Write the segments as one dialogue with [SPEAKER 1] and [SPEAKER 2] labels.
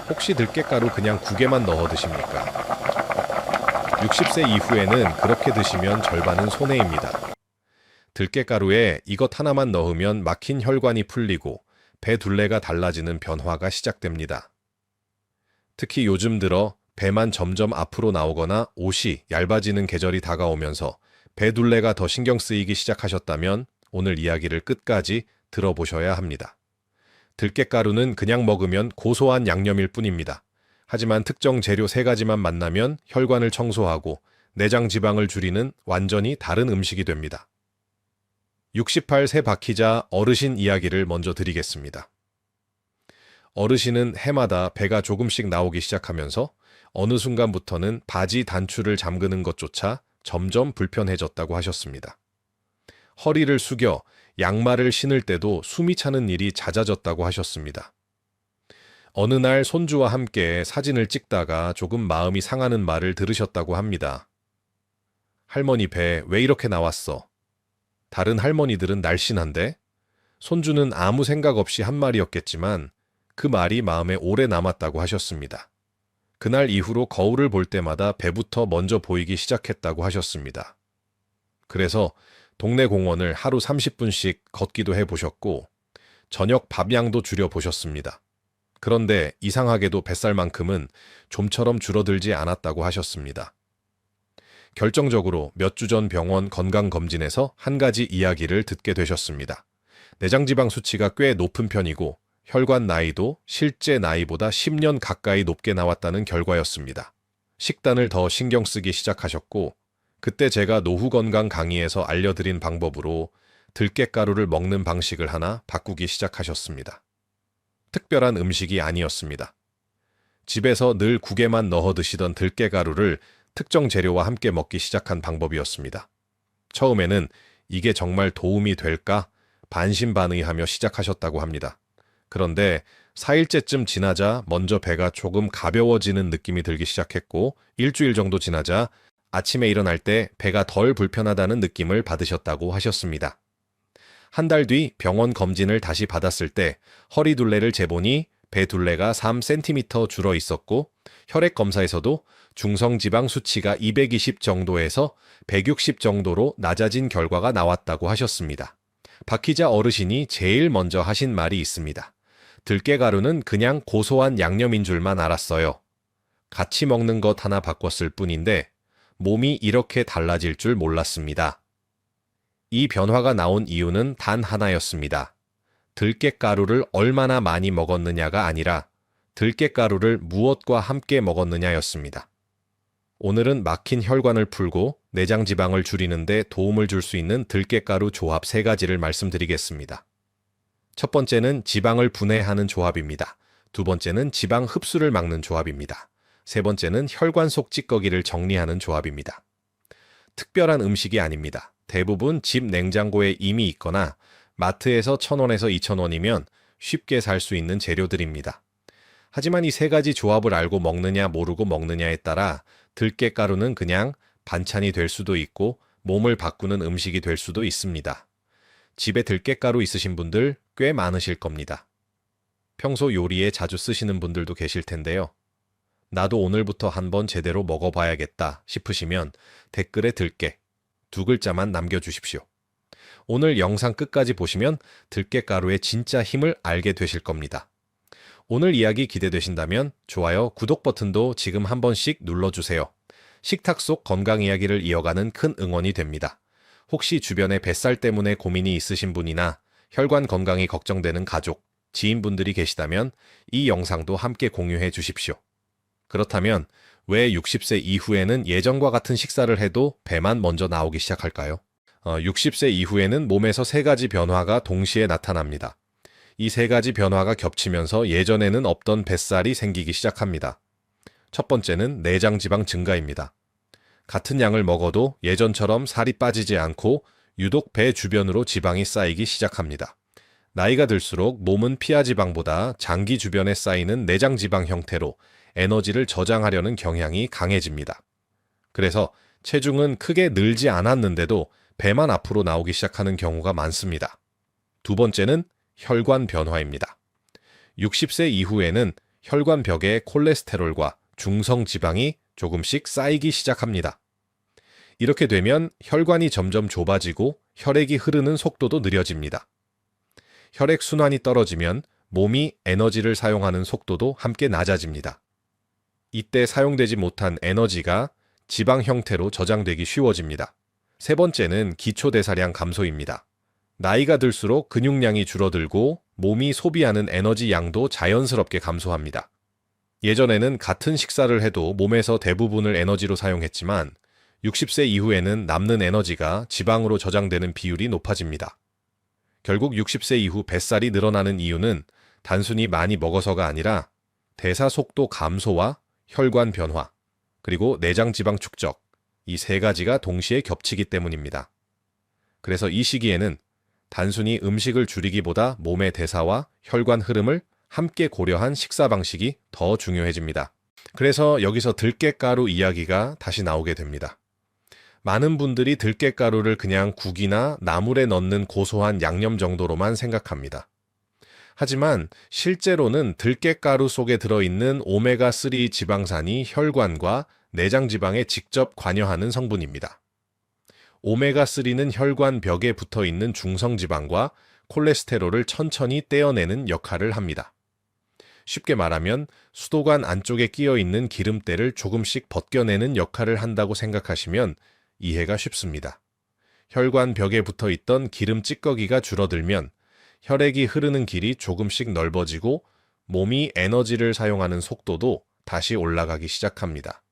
[SPEAKER 1] 혹시 들깨가루 그냥 국에만 넣어 드십니까? 60세 이후에는 그렇게 드시면 절반은 손해입니다. 들깨가루에 이것 하나만 넣으면 막힌 혈관이 풀리고 배 둘레가 달라지는 변화가 시작됩니다. 특히 요즘 들어 배만 점점 앞으로 나오거나 옷이 얇아지는 계절이 다가오면서 배 둘레가 더 신경 쓰이기 시작하셨다면 오늘 이야기를 끝까지 들어보셔야 합니다. 들깨가루는 그냥 먹으면 고소한 양념일 뿐입니다. 하지만 특정 재료 3가지만 만나면 혈관을 청소하고 내장 지방을 줄이는 완전히 다른 음식이 됩니다. 68세 박희자 어르신 이야기를 먼저 드리겠습니다. 어르신은 해마다 배가 조금씩 나오기 시작하면서 어느 순간부터는 바지 단추를 잠그는 것조차 점점 불편해졌다고 하셨습니다. 허리를 숙여 양말을 신을 때도 숨이 차는 일이 잦아졌다고 하셨습니다. 어느 날 손주와 함께 사진을 찍다가 조금 마음이 상하는 말을 들으셨다고 합니다. 할머니 배 왜 이렇게 나왔어? 다른 할머니들은 날씬한데? 손주는 아무 생각 없이 한 말이었겠지만 그 말이 마음에 오래 남았다고 하셨습니다. 그날 이후로 거울을 볼 때마다 배부터 먼저 보이기 시작했다고 하셨습니다. 그래서 동네 공원을 하루 30분씩 걷기도 해보셨고 저녁 밥양도 줄여보셨습니다. 그런데 이상하게도 뱃살만큼은 좀처럼 줄어들지 않았다고 하셨습니다. 결정적으로 몇 주 전 병원 건강검진에서 한 가지 이야기를 듣게 되셨습니다. 내장지방 수치가 꽤 높은 편이고 혈관 나이도 실제 나이보다 10년 가까이 높게 나왔다는 결과였습니다. 식단을 더 신경 쓰기 시작하셨고 그때 제가 노후 건강 강의에서 알려드린 방법으로 들깨가루를 먹는 방식을 하나 바꾸기 시작하셨습니다. 특별한 음식이 아니었습니다. 집에서 늘 국에만 넣어 드시던 들깨가루를 특정 재료와 함께 먹기 시작한 방법이었습니다. 처음에는 이게 정말 도움이 될까 반신반의하며 시작하셨다고 합니다. 그런데 4일째쯤 지나자 먼저 배가 조금 가벼워지는 느낌이 들기 시작했고 일주일 정도 지나자 아침에 일어날 때 배가 덜 불편하다는 느낌을 받으셨다고 하셨습니다. 한 달 뒤 병원 검진을 다시 받았을 때 허리 둘레를 재보니 배 둘레가 3cm 줄어 있었고 혈액 검사에서도 중성지방 수치가 220 정도에서 160 정도로 낮아진 결과가 나왔다고 하셨습니다. 박희자 어르신이 제일 먼저 하신 말이 있습니다. 들깨가루는 그냥 고소한 양념인 줄만 알았어요. 같이 먹는 것 하나 바꿨을 뿐인데 몸이 이렇게 달라질 줄 몰랐습니다. 이 변화가 나온 이유는 단 하나였습니다. 들깨가루를 얼마나 많이 먹었느냐가 아니라 들깨가루를 무엇과 함께 먹었느냐였습니다. 오늘은 막힌 혈관을 풀고 내장 지방을 줄이는 데 도움을 줄 수 있는 들깨가루 조합 3가지를 말씀드리겠습니다. 첫 번째는 지방을 분해하는 조합입니다. 두 번째는 지방 흡수를 막는 조합입니다. 세 번째는 혈관 속 찌꺼기를 정리하는 조합입니다. 특별한 음식이 아닙니다. 대부분 집 냉장고에 이미 있거나 마트에서 1,000원에서 2,000원이면 쉽게 살 수 있는 재료들입니다. 하지만 이 3가지 조합을 알고 먹느냐 모르고 먹느냐에 따라 들깨가루는 그냥 반찬이 될 수도 있고 몸을 바꾸는 음식이 될 수도 있습니다. 집에 들깨가루 있으신 분들 꽤 많으실 겁니다. 평소 요리에 자주 쓰시는 분들도 계실 텐데요. 나도 오늘부터 한번 제대로 먹어봐야겠다 싶으시면 댓글에 들깨 2글자만 남겨주십시오. 오늘 영상 끝까지 보시면 들깨가루의 진짜 힘을 알게 되실 겁니다. 오늘 이야기 기대되신다면 좋아요, 구독 버튼도 지금 한 번씩 눌러주세요. 식탁 속 건강 이야기를 이어가는 큰 응원이 됩니다. 혹시 주변에 뱃살 때문에 고민이 있으신 분이나 혈관 건강이 걱정되는 가족, 지인분들이 계시다면 이 영상도 함께 공유해 주십시오. 그렇다면 왜 60세 이후에는 예전과 같은 식사를 해도 배만 먼저 나오기 시작할까요? 60세 이후에는 몸에서 3가지 변화가 동시에 나타납니다. 이 3가지 변화가 겹치면서 예전에는 없던 뱃살이 생기기 시작합니다. 첫 번째는 내장지방 증가입니다. 같은 양을 먹어도 예전처럼 살이 빠지지 않고 유독 배 주변으로 지방이 쌓이기 시작합니다. 나이가 들수록 몸은 피하지방보다 장기 주변에 쌓이는 내장지방 형태로 에너지를 저장하려는 경향이 강해집니다. 그래서 체중은 크게 늘지 않았는데도 배만 앞으로 나오기 시작하는 경우가 많습니다. 두 번째는 혈관 변화입니다. 60세 이후에는 혈관벽에 콜레스테롤과 중성 지방이 조금씩 쌓이기 시작합니다. 이렇게 되면 혈관이 점점 좁아지고 혈액이 흐르는 속도도 느려집니다. 혈액순환이 떨어지면 몸이 에너지를 사용하는 속도도 함께 낮아집니다. 이때 사용되지 못한 에너지가 지방 형태로 저장되기 쉬워집니다. 세 번째는 기초대사량 감소입니다. 나이가 들수록 근육량이 줄어들고 몸이 소비하는 에너지 양도 자연스럽게 감소합니다. 예전에는 같은 식사를 해도 몸에서 대부분을 에너지로 사용했지만 60세 이후에는 남는 에너지가 지방으로 저장되는 비율이 높아집니다. 결국 60세 이후 뱃살이 늘어나는 이유는 단순히 많이 먹어서가 아니라 대사 속도 감소와 혈관 변화, 그리고 내장 지방 축적, 이 세 가지가 동시에 겹치기 때문입니다. 그래서 이 시기에는 단순히 음식을 줄이기보다 몸의 대사와 혈관 흐름을 함께 고려한 식사 방식이 더 중요해집니다. 그래서 여기서 들깨가루 이야기가 다시 나오게 됩니다. 많은 분들이 들깨가루를 그냥 국이나 나물에 넣는 고소한 양념 정도로만 생각합니다. 하지만 실제로는 들깨가루 속에 들어있는 오메가3 지방산이 혈관과 내장 지방에 직접 관여하는 성분입니다. 오메가3는 혈관 벽에 붙어있는 중성지방과 콜레스테롤을 천천히 떼어내는 역할을 합니다. 쉽게 말하면 수도관 안쪽에 끼어있는 기름때를 조금씩 벗겨내는 역할을 한다고 생각하시면 이해가 쉽습니다. 혈관 벽에 붙어있던 기름 찌꺼기가 줄어들면 혈액이 흐르는 길이 조금씩 넓어지고 몸이 에너지를 사용하는 속도도 다시 올라가기 시작합니다.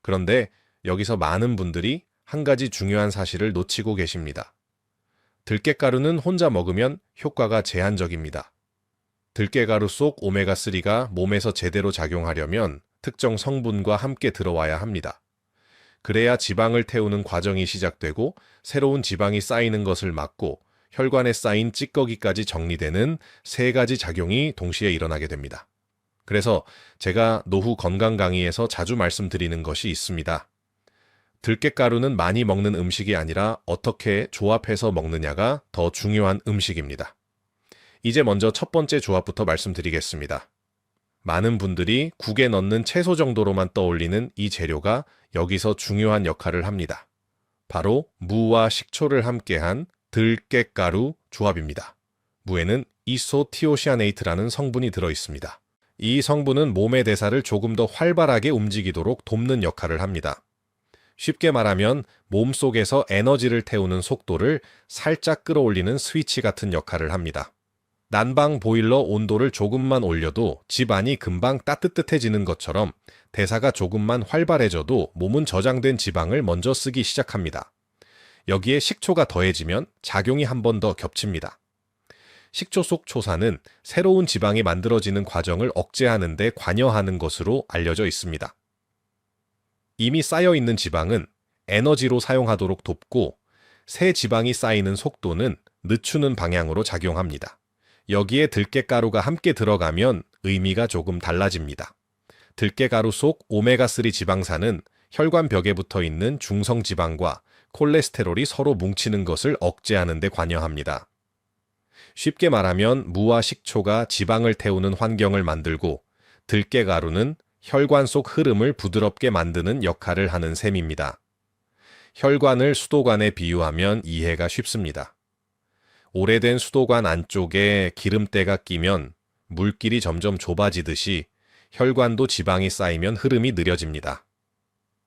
[SPEAKER 1] 그런데 여기서 많은 분들이 한 가지 중요한 사실을 놓치고 계십니다. 들깨가루는 혼자 먹으면 효과가 제한적입니다. 들깨가루 속 오메가3가 몸에서 제대로 작용하려면 특정 성분과 함께 들어와야 합니다. 그래야 지방을 태우는 과정이 시작되고 새로운 지방이 쌓이는 것을 막고 혈관에 쌓인 찌꺼기까지 정리되는 세 가지 작용이 동시에 일어나게 됩니다. 그래서 제가 노후 건강 강의에서 자주 말씀드리는 것이 있습니다. 들깨가루는 많이 먹는 음식이 아니라 어떻게 조합해서 먹느냐가 더 중요한 음식입니다. 이제 먼저 첫 번째 조합부터 말씀드리겠습니다. 많은 분들이 국에 넣는 채소 정도로만 떠올리는 이 재료가 여기서 중요한 역할을 합니다. 바로 무와 식초를 함께한 들깨가루 조합입니다. 무에는 이소티오시아네이트라는 성분이 들어있습니다. 이 성분은 몸의 대사를 조금 더 활발하게 움직이도록 돕는 역할을 합니다. 쉽게 말하면 몸속에서 에너지를 태우는 속도를 살짝 끌어올리는 스위치 같은 역할을 합니다. 난방 보일러 온도를 조금만 올려도 집안이 금방 따뜻해지는 것처럼 대사가 조금만 활발해져도 몸은 저장된 지방을 먼저 쓰기 시작합니다. 여기에 식초가 더해지면 작용이 한 번 더 겹칩니다. 식초 속 초산은 새로운 지방이 만들어지는 과정을 억제하는 데 관여하는 것으로 알려져 있습니다. 이미 쌓여있는 지방은 에너지로 사용하도록 돕고 새 지방이 쌓이는 속도는 늦추는 방향으로 작용합니다. 여기에 들깨가루가 함께 들어가면 의미가 조금 달라집니다. 들깨가루 속 오메가3 지방산은 혈관 벽에 붙어 있는 중성지방과 콜레스테롤이 서로 뭉치는 것을 억제하는 데 관여합니다. 쉽게 말하면 무와 식초가 지방을 태우는 환경을 만들고 들깨가루는 혈관 속 흐름을 부드럽게 만드는 역할을 하는 셈입니다. 혈관을 수도관에 비유하면 이해가 쉽습니다. 오래된 수도관 안쪽에 기름때가 끼면 물길이 점점 좁아지듯이 혈관도 지방이 쌓이면 흐름이 느려집니다.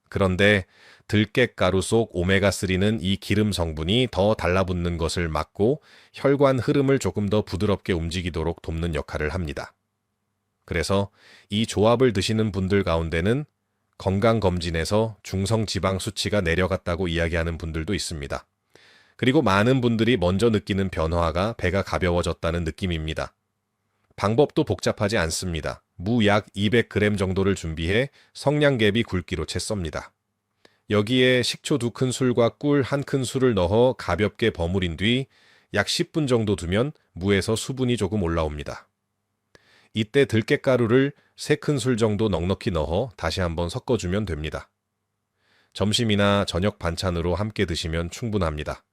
[SPEAKER 1] 그런데 들깨가루 속 오메가3는 이 기름 성분이 더 달라붙는 것을 막고 혈관 흐름을 조금 더 부드럽게 움직이도록 돕는 역할을 합니다. 그래서 이 조합을 드시는 분들 가운데는 건강검진에서 중성지방 수치가 내려갔다고 이야기하는 분들도 있습니다. 그리고 많은 분들이 먼저 느끼는 변화가 배가 가벼워졌다는 느낌입니다. 방법도 복잡하지 않습니다. 무 약 200g 정도를 준비해 성냥개비 굵기로 채 썹니다. 여기에 식초 2큰술과 꿀 1큰술을 넣어 가볍게 버무린 뒤 약 10분 정도 두면 무에서 수분이 조금 올라옵니다. 이때 들깨가루를 3큰술 정도 넉넉히 넣어 다시 한번 섞어주면 됩니다. 점심이나 저녁 반찬으로 함께 드시면 충분합니다.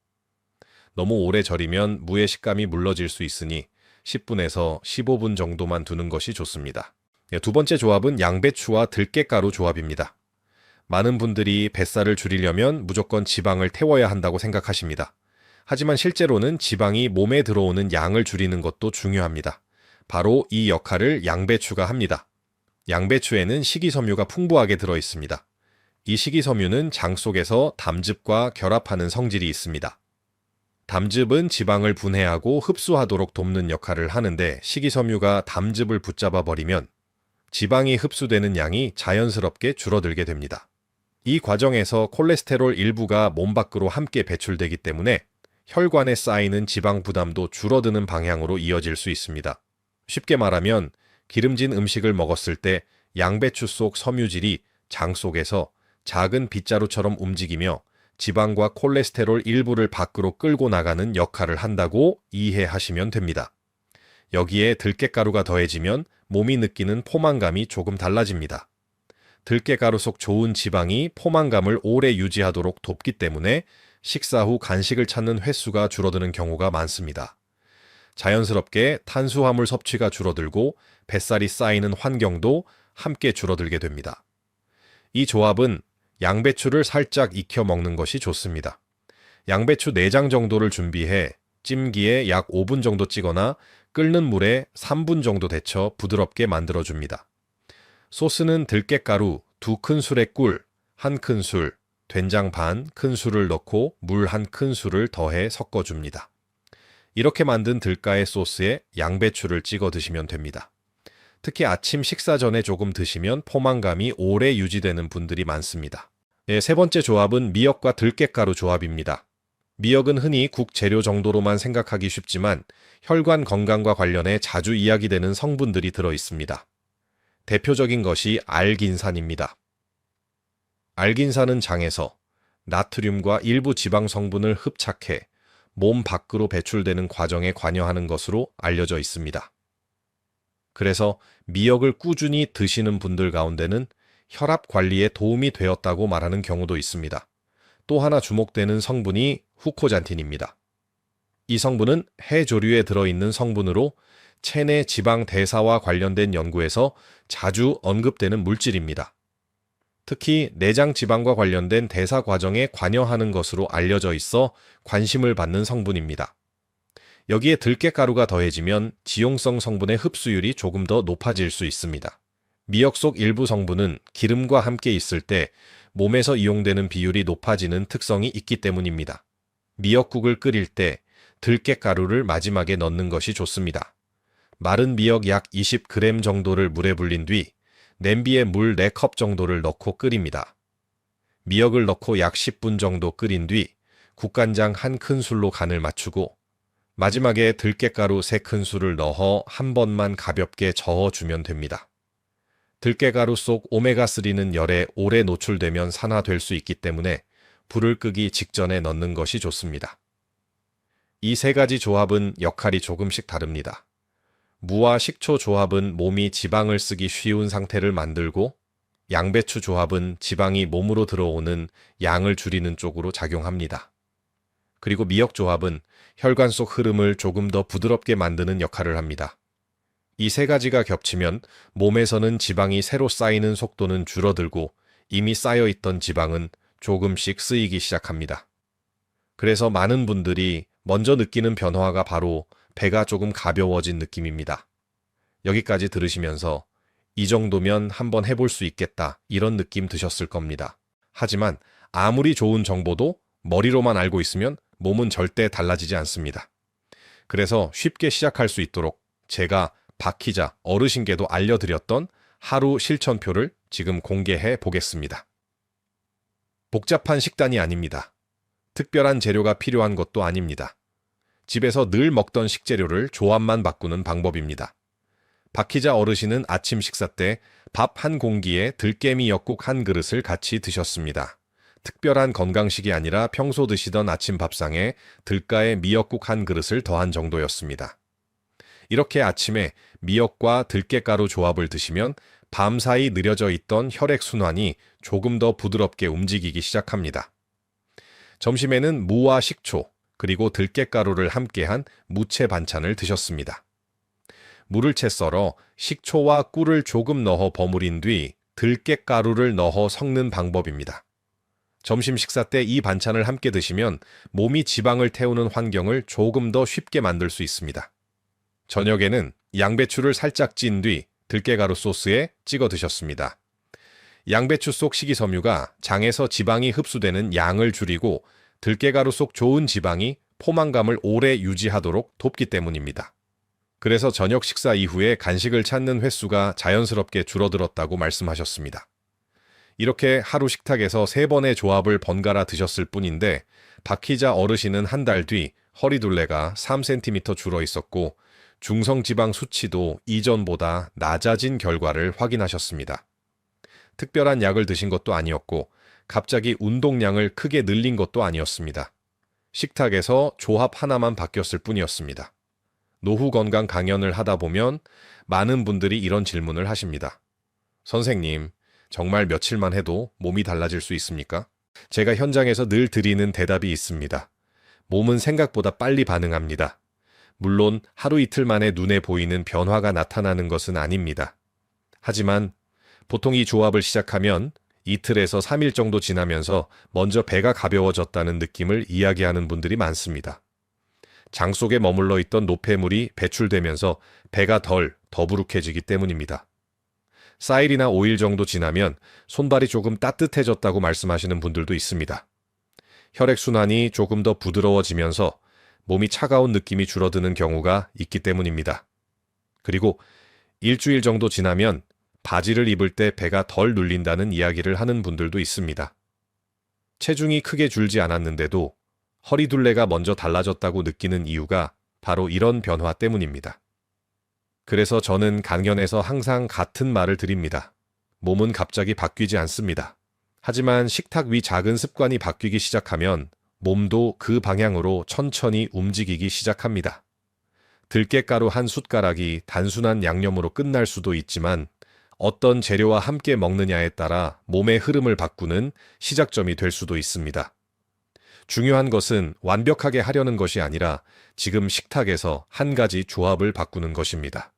[SPEAKER 1] 너무 오래 절이면 무의 식감이 물러질 수 있으니 10분에서 15분 정도만 두는 것이 좋습니다. 두 번째 조합은 양배추와 들깨가루 조합입니다. 많은 분들이 뱃살을 줄이려면 무조건 지방을 태워야 한다고 생각하십니다. 하지만 실제로는 지방이 몸에 들어오는 양을 줄이는 것도 중요합니다. 바로 이 역할을 양배추가 합니다. 양배추에는 식이섬유가 풍부하게 들어 있습니다. 이 식이섬유는 장 속에서 담즙과 결합하는 성질이 있습니다. 담즙은 지방을 분해하고 흡수하도록 돕는 역할을 하는데 식이섬유가 담즙을 붙잡아 버리면 지방이 흡수되는 양이 자연스럽게 줄어들게 됩니다. 이 과정에서 콜레스테롤 일부가 몸 밖으로 함께 배출되기 때문에 혈관에 쌓이는 지방 부담도 줄어드는 방향으로 이어질 수 있습니다. 쉽게 말하면 기름진 음식을 먹었을 때 양배추 속 섬유질이 장 속에서 작은 빗자루처럼 움직이며 지방과 콜레스테롤 일부를 밖으로 끌고 나가는 역할을 한다고 이해하시면 됩니다. 여기에 들깨가루가 더해지면 몸이 느끼는 포만감이 조금 달라집니다. 들깨가루 속 좋은 지방이 포만감을 오래 유지하도록 돕기 때문에 식사 후 간식을 찾는 횟수가 줄어드는 경우가 많습니다. 자연스럽게 탄수화물 섭취가 줄어들고 뱃살이 쌓이는 환경도 함께 줄어들게 됩니다. 이 조합은 양배추를 살짝 익혀 먹는 것이 좋습니다. 양배추 4장 정도를 준비해 찜기에 약 5분 정도 찌거나 끓는 물에 3분 정도 데쳐 부드럽게 만들어줍니다. 소스는 들깨가루 2큰술의 꿀, 1큰술, 된장 반 큰술을 넣고 물 1큰술을 더해 섞어줍니다. 이렇게 만든 들가의 소스에 양배추를 찍어 드시면 됩니다. 특히 아침 식사 전에 조금 드시면 포만감이 오래 유지되는 분들이 많습니다. 세 번째 조합은 미역과 들깨가루 조합입니다. 미역은 흔히 국 재료 정도로만 생각하기 쉽지만 혈관 건강과 관련해 자주 이야기되는 성분들이 들어 있습니다. 대표적인 것이 알긴산입니다. 알긴산은 장에서 나트륨과 일부 지방 성분을 흡착해 몸 밖으로 배출되는 과정에 관여하는 것으로 알려져 있습니다. 그래서 미역을 꾸준히 드시는 분들 가운데는 혈압 관리에 도움이 되었다고 말하는 경우도 있습니다. 또 하나 주목되는 성분이 후코잔틴입니다. 이 성분은 해조류에 들어있는 성분으로 체내 지방 대사와 관련된 연구에서 자주 언급되는 물질입니다. 특히 내장 지방과 관련된 대사 과정에 관여하는 것으로 알려져 있어 관심을 받는 성분입니다. 여기에 들깨가루가 더해지면 지용성 성분의 흡수율이 조금 더 높아질 수 있습니다. 미역 속 일부 성분은 기름과 함께 있을 때 몸에서 이용되는 비율이 높아지는 특성이 있기 때문입니다. 미역국을 끓일 때 들깨가루를 마지막에 넣는 것이 좋습니다. 마른 미역 약 20g 정도를 물에 불린 뒤 냄비에 물 4컵 정도를 넣고 끓입니다. 미역을 넣고 약 10분 정도 끓인 뒤 국간장 1큰술로 간을 맞추고 마지막에 들깨가루 3큰술을 넣어 한 번만 가볍게 저어주면 됩니다. 들깨가루 속 오메가3는 열에 오래 노출되면 산화될 수 있기 때문에 불을 끄기 직전에 넣는 것이 좋습니다. 이 3가지 조합은 역할이 조금씩 다릅니다. 무와 식초 조합은 몸이 지방을 쓰기 쉬운 상태를 만들고 양배추 조합은 지방이 몸으로 들어오는 양을 줄이는 쪽으로 작용합니다. 그리고 미역 조합은 혈관 속 흐름을 조금 더 부드럽게 만드는 역할을 합니다. 이 3가지가 겹치면 몸에서는 지방이 새로 쌓이는 속도는 줄어들고 이미 쌓여있던 지방은 조금씩 쓰이기 시작합니다. 그래서 많은 분들이 먼저 느끼는 변화가 바로 배가 조금 가벼워진 느낌입니다. 여기까지 들으시면서 이 정도면 한번 해볼 수 있겠다 이런 느낌 드셨을 겁니다. 하지만 아무리 좋은 정보도 머리로만 알고 있으면 몸은 절대 달라지지 않습니다. 그래서 쉽게 시작할 수 있도록 제가 박희자 어르신께도 알려드렸던 하루 실천표를 지금 공개해 보겠습니다. 복잡한 식단이 아닙니다. 특별한 재료가 필요한 것도 아닙니다. 집에서 늘 먹던 식재료를 조합만 바꾸는 방법입니다. 박희자 어르신은 아침 식사 때 밥 1공기에 들깨미역국 1그릇을 같이 드셨습니다. 특별한 건강식이 아니라 평소 드시던 아침 밥상에 들가의 미역국 1그릇을 더한 정도였습니다. 이렇게 아침에 미역과 들깨가루 조합을 드시면 밤사이 느려져 있던 혈액순환이 조금 더 부드럽게 움직이기 시작합니다. 점심에는 무와 식초, 그리고 들깨가루를 함께한 무채 반찬을 드셨습니다. 물을 채 썰어 식초와 꿀을 조금 넣어 버무린 뒤 들깨가루를 넣어 섞는 방법입니다. 점심 식사 때 이 반찬을 함께 드시면 몸이 지방을 태우는 환경을 조금 더 쉽게 만들 수 있습니다. 저녁에는 양배추를 살짝 찐 뒤 들깨가루 소스에 찍어 드셨습니다. 양배추 속 식이섬유가 장에서 지방이 흡수되는 양을 줄이고 들깨가루 속 좋은 지방이 포만감을 오래 유지하도록 돕기 때문입니다. 그래서 저녁 식사 이후에 간식을 찾는 횟수가 자연스럽게 줄어들었다고 말씀하셨습니다. 이렇게 하루 식탁에서 3번의 조합을 번갈아 드셨을 뿐인데 박희자 어르신은 한 달 뒤 허리둘레가 3cm 줄어 있었고 중성지방 수치도 이전보다 낮아진 결과를 확인하셨습니다. 특별한 약을 드신 것도 아니었고 갑자기 운동량을 크게 늘린 것도 아니었습니다. 식탁에서 조합 하나만 바뀌었을 뿐이었습니다. 노후 건강 강연을 하다 보면 많은 분들이 이런 질문을 하십니다. 선생님, 정말 며칠만 해도 몸이 달라질 수 있습니까? 제가 현장에서 늘 드리는 대답이 있습니다. 몸은 생각보다 빨리 반응합니다. 물론 하루 이틀 만에 눈에 보이는 변화가 나타나는 것은 아닙니다. 하지만 보통 이 조합을 시작하면 이틀에서 3일 정도 지나면서 먼저 배가 가벼워졌다는 느낌을 이야기하는 분들이 많습니다. 장 속에 머물러 있던 노폐물이 배출되면서 배가 덜 더부룩해지기 때문입니다. 4일이나 5일 정도 지나면 손발이 조금 따뜻해졌다고 말씀하시는 분들도 있습니다. 혈액순환이 조금 더 부드러워지면서 몸이 차가운 느낌이 줄어드는 경우가 있기 때문입니다. 그리고 일주일 정도 지나면 바지를 입을 때 배가 덜 눌린다는 이야기를 하는 분들도 있습니다. 체중이 크게 줄지 않았는데도 허리둘레가 먼저 달라졌다고 느끼는 이유가 바로 이런 변화 때문입니다. 그래서 저는 강연에서 항상 같은 말을 드립니다. 몸은 갑자기 바뀌지 않습니다. 하지만 식탁 위 작은 습관이 바뀌기 시작하면 몸도 그 방향으로 천천히 움직이기 시작합니다. 들깨가루 한 숟가락이 단순한 양념으로 끝날 수도 있지만 어떤 재료와 함께 먹느냐에 따라 몸의 흐름을 바꾸는 시작점이 될 수도 있습니다. 중요한 것은 완벽하게 하려는 것이 아니라 지금 식탁에서 한 가지 조합을 바꾸는 것입니다.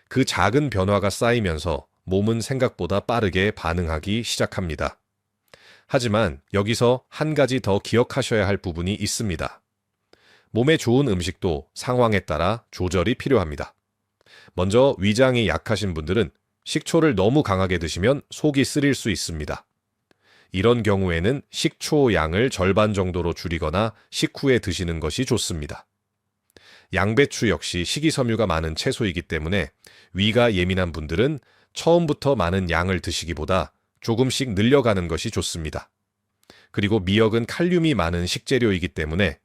[SPEAKER 1] 그 작은 변화가 쌓이면서 몸은 생각보다 빠르게 반응하기 시작합니다. 하지만 여기서 한 가지 더 기억하셔야 할 부분이 있습니다. 몸에 좋은 음식도 상황에 따라 조절이 필요합니다. 먼저 위장이 약하신 분들은 식초를 너무 강하게 드시면 속이 쓰릴 수 있습니다. 이런 경우에는 식초 양을 절반 정도로 줄이거나 식후에 드시는 것이 좋습니다. 양배추 역시 식이섬유가 많은 채소이기 때문에 위가 예민한 분들은 처음부터 많은 양을 드시기보다 조금씩 늘려가는 것이 좋습니다. 그리고 미역은 칼륨이 많은 식재료이기 때문에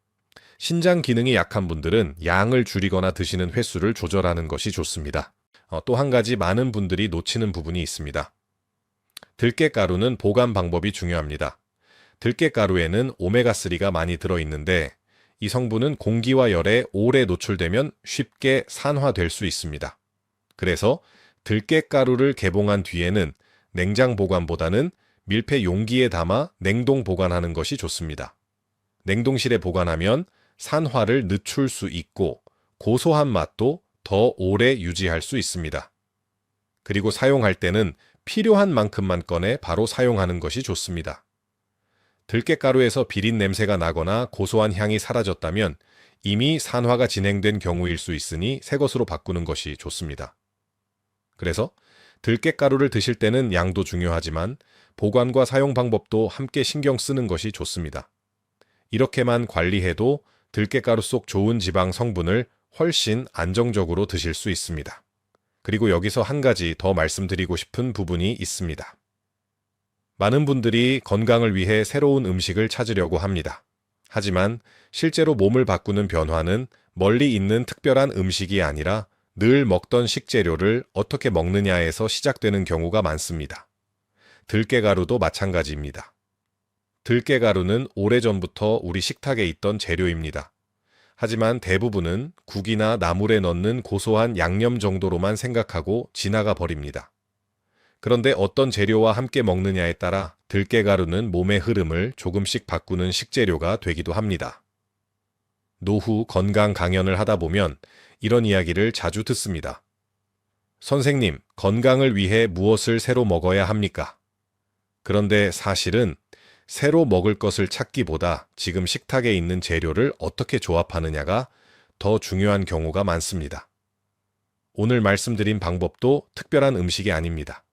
[SPEAKER 1] 신장 기능이 약한 분들은 양을 줄이거나 드시는 횟수를 조절하는 것이 좋습니다. 또 한 가지 많은 분들이 놓치는 부분이 있습니다. 들깨가루는 보관 방법이 중요합니다. 들깨가루에는 오메가3가 많이 들어있는데 이 성분은 공기와 열에 오래 노출되면 쉽게 산화될 수 있습니다. 그래서 들깨가루를 개봉한 뒤에는 냉장 보관보다는 밀폐 용기에 담아 냉동 보관하는 것이 좋습니다. 냉동실에 보관하면 산화를 늦출 수 있고 고소한 맛도 더 오래 유지할 수 있습니다. 그리고 사용할 때는 필요한 만큼만 꺼내 바로 사용하는 것이 좋습니다. 들깨가루에서 비린 냄새가 나거나 고소한 향이 사라졌다면 이미 산화가 진행된 경우일 수 있으니 새 것으로 바꾸는 것이 좋습니다. 그래서 들깨가루를 드실 때는 양도 중요하지만 보관과 사용 방법도 함께 신경 쓰는 것이 좋습니다. 이렇게만 관리해도 들깨가루 속 좋은 지방 성분을 훨씬 안정적으로 드실 수 있습니다. 그리고 여기서 한 가지 더 말씀드리고 싶은 부분이 있습니다. 많은 분들이 건강을 위해 새로운 음식을 찾으려고 합니다. 하지만 실제로 몸을 바꾸는 변화는 멀리 있는 특별한 음식이 아니라 늘 먹던 식재료를 어떻게 먹느냐에서 시작되는 경우가 많습니다. 들깨가루도 마찬가지입니다. 들깨가루는 오래전부터 우리 식탁에 있던 재료입니다. 하지만 대부분은 국이나 나물에 넣는 고소한 양념 정도로만 생각하고 지나가 버립니다. 그런데 어떤 재료와 함께 먹느냐에 따라 들깨가루는 몸의 흐름을 조금씩 바꾸는 식재료가 되기도 합니다. 노후 건강 강연을 하다 보면 이런 이야기를 자주 듣습니다. 선생님, 건강을 위해 무엇을 새로 먹어야 합니까? 그런데 사실은 새로 먹을 것을 찾기보다 지금 식탁에 있는 재료를 어떻게 조합하느냐가 더 중요한 경우가 많습니다. 오늘 말씀드린 방법도 특별한 음식이 아닙니다.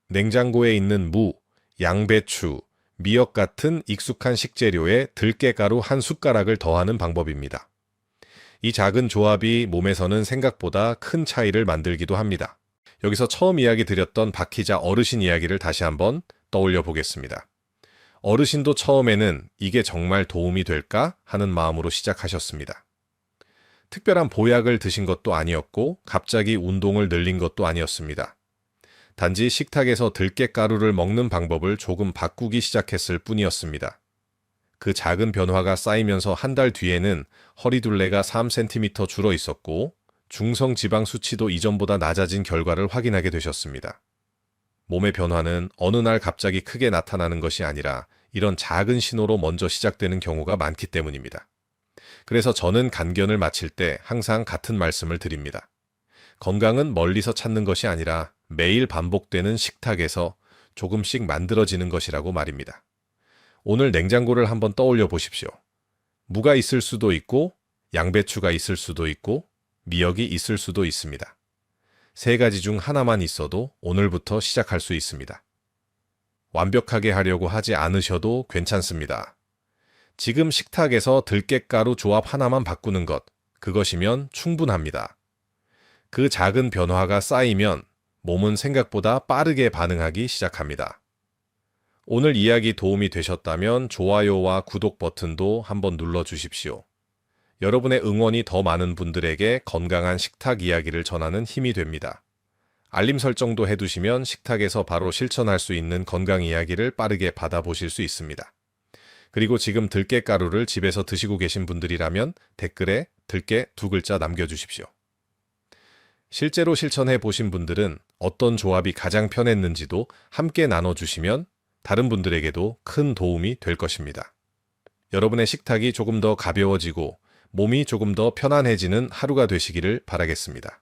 [SPEAKER 1] 냉장고에 있는 무, 양배추, 미역 같은 익숙한 식재료에 들깨가루 한 숟가락을 더하는 방법입니다. 이 작은 조합이 몸에서는 생각보다 큰 차이를 만들기도 합니다. 여기서 처음 이야기 드렸던 박희자 어르신 이야기를 다시 한번 떠올려 보겠습니다. 어르신도 처음에는 이게 정말 도움이 될까 하는 마음으로 시작하셨습니다. 특별한 보약을 드신 것도 아니었고 갑자기 운동을 늘린 것도 아니었습니다. 단지 식탁에서 들깨가루를 먹는 방법을 조금 바꾸기 시작했을 뿐이었습니다. 그 작은 변화가 쌓이면서 한 달 뒤에는 허리둘레가 3cm 줄어 있었고 중성 지방 수치도 이전보다 낮아진 결과를 확인하게 되셨습니다. 몸의 변화는 어느 날 갑자기 크게 나타나는 것이 아니라 이런 작은 신호로 먼저 시작되는 경우가 많기 때문입니다. 그래서 저는 간견을 마칠 때 항상 같은 말씀을 드립니다. 건강은 멀리서 찾는 것이 아니라 매일 반복되는 식탁에서 조금씩 만들어지는 것이라고 말입니다. 오늘 냉장고를 한번 떠올려 보십시오. 무가 있을 수도 있고 양배추가 있을 수도 있고 미역이 있을 수도 있습니다. 세 가지 중 하나만 있어도 오늘부터 시작할 수 있습니다. 완벽하게 하려고 하지 않으셔도 괜찮습니다. 지금 식탁에서 들깨가루 조합 하나만 바꾸는 것, 그것이면 충분합니다. 그 작은 변화가 쌓이면 몸은 생각보다 빠르게 반응하기 시작합니다. 오늘 이야기 도움이 되셨다면 좋아요와 구독 버튼도 한번 눌러주십시오. 여러분의 응원이 더 많은 분들에게 건강한 식탁 이야기를 전하는 힘이 됩니다. 알림 설정도 해두시면 식탁에서 바로 실천할 수 있는 건강 이야기를 빠르게 받아보실 수 있습니다. 그리고 지금 들깨가루를 집에서 드시고 계신 분들이라면 댓글에 들깨 2글자 남겨주십시오. 실제로 실천해 보신 분들은 어떤 조합이 가장 편했는지도 함께 나눠주시면 다른 분들에게도 큰 도움이 될 것입니다. 여러분의 식탁이 조금 더 가벼워지고 몸이 조금 더 편안해지는 하루가 되시기를 바라겠습니다.